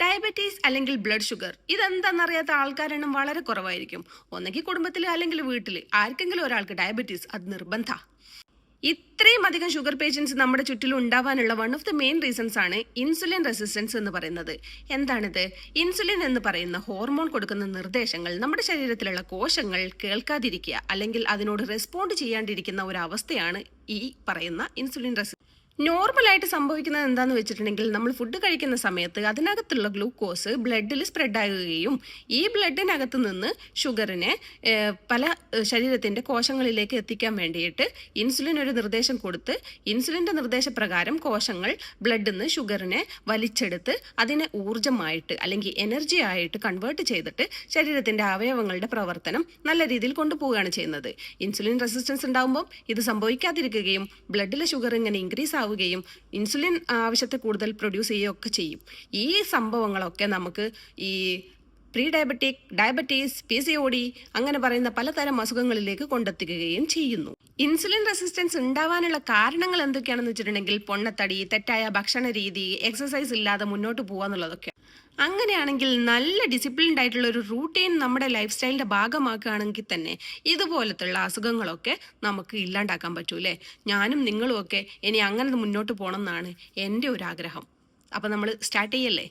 Diabetes അല്ലെങ്കിൽ blood sugar ഇതെന്താണെന്നറിയാത്ത ആൾക്കാരെണ്ണം വളരെ കുറവായിരിക്കും. ഒന്നെങ്കിൽ കുടുംബത്തിൽ അല്ലെങ്കിൽ വീട്ടിൽ ആർക്കെങ്കിലും ഒരാൾക്ക് ഡയബറ്റീസ് അത് നിർബന്ധ. ഇത്രയും അധികം ഷുഗർ പേഷ്യൻസ് നമ്മുടെ ചുറ്റിലും ഉണ്ടാവാനുള്ള one of the main reasons ആണ് ഇൻസുലിൻ റെസിസ്റ്റൻസ് എന്ന് പറയുന്നത്. എന്താണിത്? ഇൻസുലിൻ എന്ന് പറയുന്ന ഹോർമോൺ കൊടുക്കുന്ന നിർദ്ദേശങ്ങൾ നമ്മുടെ ശരീരത്തിലുള്ള കോശങ്ങൾ കേൾക്കാതിരിക്കുക അല്ലെങ്കിൽ അതിനോട് റെസ്പോണ്ട് ചെയ്യാണ്ടിരിക്കുന്ന ഒരു അവസ്ഥയാണ് ഈ പറയുന്ന ഇൻസുലിൻ റെസിസ്റ്റൻസ്. നോർമലായിട്ട് സംഭവിക്കുന്നത് എന്താന്ന് വെച്ചിട്ടുണ്ടെങ്കിൽ നമ്മൾ ഫുഡ് കഴിക്കുന്ന സമയത്ത് അതിനകത്തുള്ള ഗ്ലൂക്കോസ് ബ്ലഡിൽ സ്പ്രെഡ് ആകുകയും ഈ ബ്ലഡിനകത്ത് നിന്ന് ഷുഗറിനെ പല ശരീരത്തിൻ്റെ കോശങ്ങളിലേക്ക് എത്തിക്കാൻ വേണ്ടിയിട്ട് ഇൻസുലിൻ ഒരു നിർദ്ദേശം കൊടുത്ത് ഇൻസുലിൻ്റെ നിർദ്ദേശപ്രകാരം കോശങ്ങൾ ബ്ലഡിൽ നിന്ന് ഷുഗറിനെ വലിച്ചെടുത്ത് അതിനെ ഊർജ്ജമായിട്ട് അല്ലെങ്കിൽ എനർജി ആയിട്ട് കൺവേർട്ട് ചെയ്തിട്ട് ശരീരത്തിൻ്റെ അവയവങ്ങളുടെ പ്രവർത്തനം നല്ല രീതിയിൽ കൊണ്ടുപോവുകയാണ് ചെയ്യുന്നത്. ഇൻസുലിൻ റെസിസ്റ്റൻസ് ഉണ്ടാകുമ്പോൾ ഇത് സംഭവിക്കാതിരിക്കുകയും ബ്ലഡിലെ ഷുഗർ ഇങ്ങനെ ഇൻക്രീസ് ആവുകയും ഇൻസുലിൻ ആവശ്യത്തെ കൂടുതൽ പ്രൊഡ്യൂസ് ചെയ്യുകയൊക്കെ ചെയ്യും. ഈ സംഭവങ്ങളൊക്കെ നമുക്ക് ഈ പ്രീ ഡയബറ്റിക്, ഡയബറ്റീസ്, PCOD അങ്ങനെ പറയുന്ന പലതരം അസുഖങ്ങളിലേക്ക് കൊണ്ടെത്തിക്കുകയും ചെയ്യുന്നു. ഇൻസുലിൻ റെസിസ്റ്റൻസ് ഉണ്ടാവാനുള്ള കാരണങ്ങൾ എന്തൊക്കെയാണെന്ന് വെച്ചിട്ടുണ്ടെങ്കിൽ പൊണ്ണത്തടി, തെറ്റായ ഭക്ഷണ രീതി, എക്സസൈസ് ഇല്ലാതെ മുന്നോട്ട് പോകാന്നുള്ളതൊക്കെ. അങ്ങനെയാണെങ്കിൽ നല്ല ഡിസിപ്ലിൻഡ് ആയിട്ടുള്ള ഒരു റൂട്ടീൻ നമ്മുടെ ലൈഫ് സ്റ്റൈലിൻ്റെ ഭാഗമാക്കുകയാണെങ്കിൽ തന്നെ ഇതുപോലത്തുള്ള അസുഖങ്ങളൊക്കെ നമുക്ക് ഇല്ലാണ്ടാക്കാൻ പറ്റൂലേ. ഞാനും നിങ്ങളും ഒക്കെ ഇനി അങ്ങനെ മുന്നോട്ട് പോകണം എന്നാണ് എൻ്റെ ഒരു ആഗ്രഹം. അപ്പം നമ്മൾ സ്റ്റാർട്ട് ചെയ്യല്ലേ?